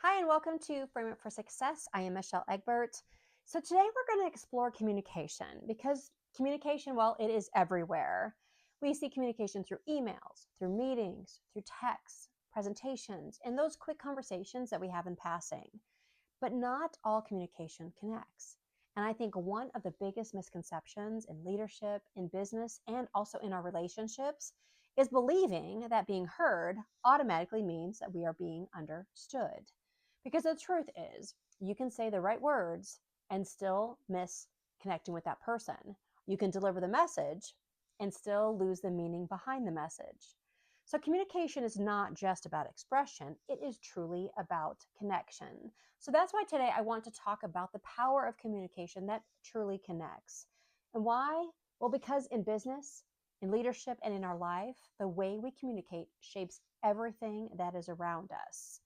Hi, and welcome to Frame It for Success. I am Michelle Egbert. So, today we're going to explore communication because communication, well, it is everywhere. We see communication through emails, through meetings, through texts, presentations, and those quick conversations that we have in passing. But not all communication connects. And I think one of the biggest misconceptions in leadership, in business, and also in our relationships is believing that being heard automatically means that we are being understood. Because the truth is, you can say the right words and still miss connecting with that person. You can deliver the message and still lose the meaning behind the message. So, communication is not just about expression, it is truly about connection. So, that's why today I want to talk about the power of communication that truly connects. And why? Well, because in business, in leadership, and in our life, the way we communicate shapes everything that is around us.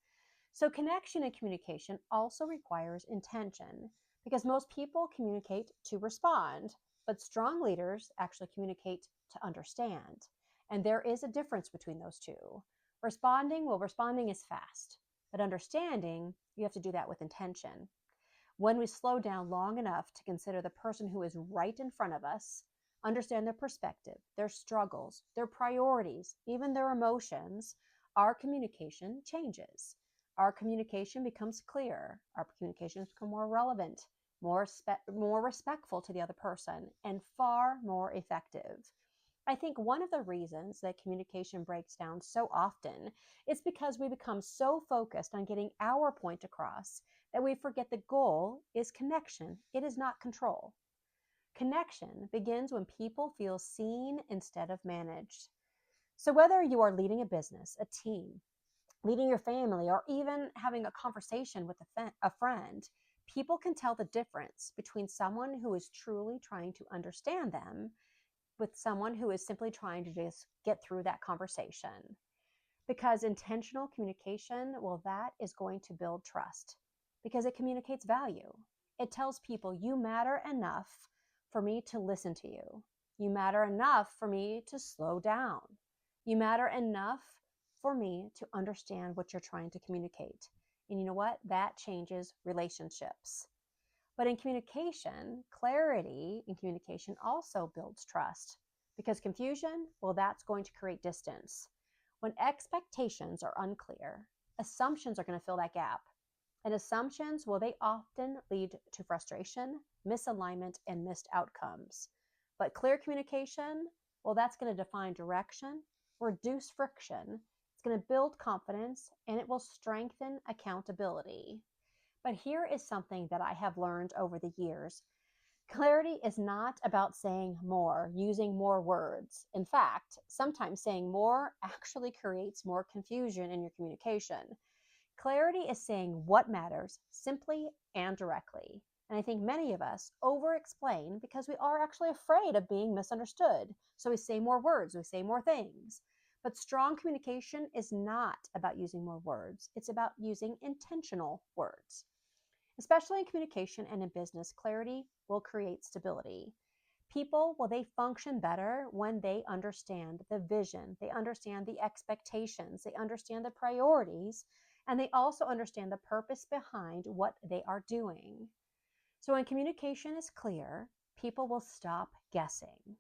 So, connection and communication also requires intention because most people communicate to respond, but strong leaders actually communicate to understand. And there is a difference between those two. Responding is fast, but understanding, you have to do that with intention. When we slow down long enough to consider the person who is right in front of us, understand their perspective, their struggles, their priorities, even their emotions, our communication changes. Our communication becomes clear. Our communications become more relevant, more respectful to the other person, and far more effective. I think one of the reasons that communication breaks down so often is because we become so focused on getting our point across that we forget the goal is connection. It is not control. Connection begins when people feel seen instead of managed. So, whether you are leading a business, a team, leading your family, or even having a conversation with a friend, people can tell the difference between someone who is truly trying to understand them with someone who is simply trying to just get through that conversation. Because intentional communication, well, that is going to build trust because it communicates value. It tells people you matter enough for me to listen to you. You matter enough for me to slow down. You matter enough for me to understand what you're trying to communicate. And you know what? That changes relationships. But in communication, clarity in communication also builds trust because confusion, well, that's going to create distance. When expectations are unclear, assumptions are going to fill that gap. And assumptions, well, they often lead to frustration, misalignment, and missed outcomes. But clear communication, well, that's going to define direction, reduce friction, it's going to build confidence, and it will strengthen accountability. But here is something that I have learned over the years. Clarity is not about saying more, using more words. In fact, sometimes saying more actually creates more confusion in your communication. Clarity is saying what matters simply and directly. And I think many of us over explain because we are actually afraid of being misunderstood. So we say more words, we say more things. But strong communication is not about using more words, it's about using intentional words. Especially in communication and in business, clarity will create stability. People, well, they function better when they understand the vision, they understand the expectations, they understand the priorities, and they also understand the purpose behind what they are doing. So when communication is clear, people will stop guessing.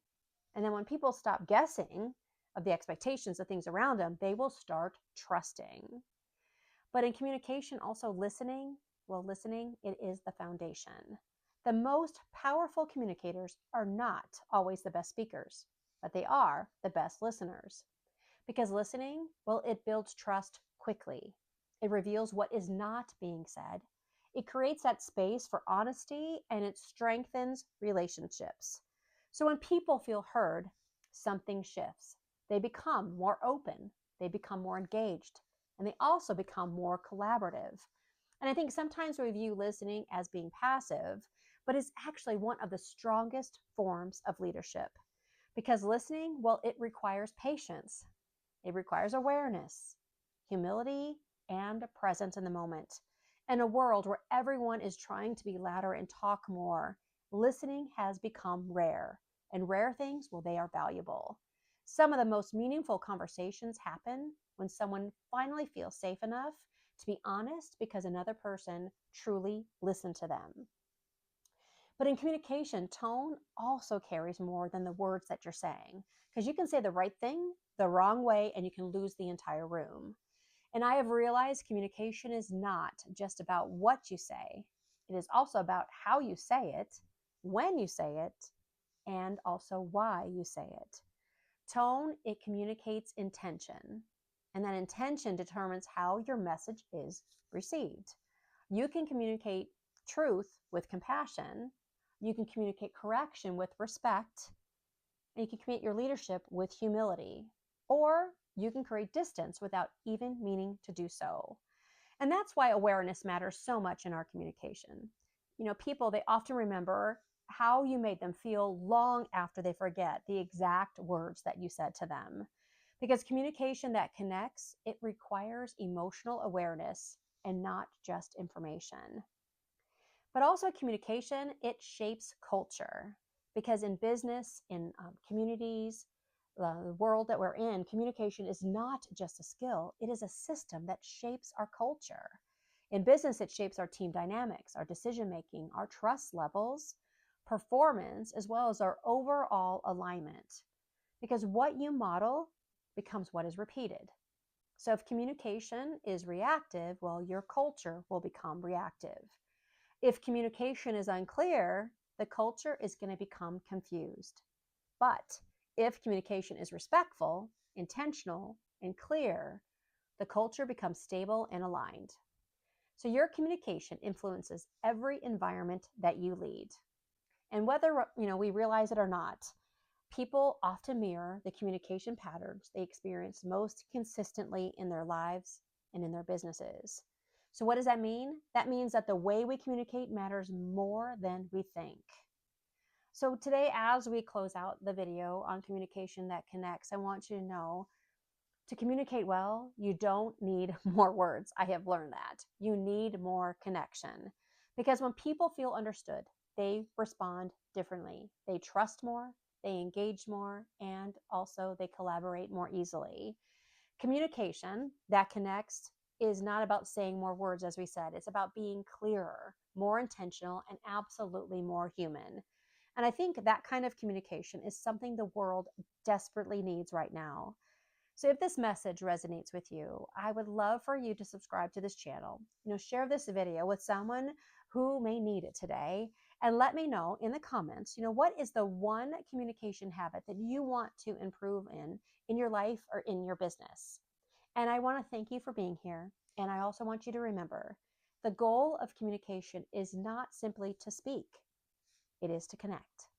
And then when people stop guessing of the expectations of things around them, they will start trusting. But in communication, also listening, well, listening, it is the foundation. The most powerful communicators are not always the best speakers, but they are the best listeners. Because listening, well, it builds trust quickly. It reveals what is not being said. It creates that space for honesty and it strengthens relationships. So when people feel heard, something shifts. They become more open, they become more engaged, and they also become more collaborative. And I think sometimes we view listening as being passive, but it's actually one of the strongest forms of leadership. Because listening, well, it requires patience, it requires awareness, humility, and presence in the moment. In a world where everyone is trying to be louder and talk more, listening has become rare. And rare things, well, they are valuable. Some of the most meaningful conversations happen when someone finally feels safe enough to be honest because another person truly listened to them. But in communication, tone also carries more than the words that you're saying, because you can say the right thing the wrong way and you can lose the entire room. And I have realized communication is not just about what you say, it is also about how you say it, when you say it, and also why you say it. Tone, it communicates intention, and that intention determines how your message is received. You can communicate truth with compassion, you can communicate correction with respect, and you can communicate your leadership with humility, or you can create distance without even meaning to do so. And that's why awareness matters so much in our communication. People, they often remember how you made them feel long after they forget the exact words that you said to them. Because communication that connects, it requires emotional awareness and not just information. But also communication, it shapes culture. Because in business, in communities, the world that we're in, communication is not just a skill, it is a system that shapes our culture. In business, it shapes our team dynamics, our decision making, our trust levels, performance, as well as our overall alignment. Because what you model becomes what is repeated. So if communication is reactive, well, your culture will become reactive. If communication is unclear, the culture is going to become confused. But if communication is respectful, intentional, and clear, the culture becomes stable and aligned. So your communication influences every environment that you lead. And whether we realize it or not, people often mirror the communication patterns they experience most consistently in their lives and in their businesses. So what does that mean? That means that the way we communicate matters more than we think. So today, as we close out the video on communication that connects, I want you to know, to communicate well, you don't need more words. I have learned that. You need more connection. Because when people feel understood, they respond differently. They trust more, they engage more, and also they collaborate more easily. Communication that connects is not about saying more words, as we said. It's about being clearer, more intentional, and absolutely more human. And I think that kind of communication is something the world desperately needs right now. So if this message resonates with you, I would love for you to subscribe to this channel. Share this video with someone who may need it today, and let me know in the comments, what is the one communication habit that you want to improve in your life or in your business? And I want to thank you for being here. And I also want you to remember, the goal of communication is not simply to speak, it is to connect.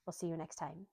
We'll see you next time.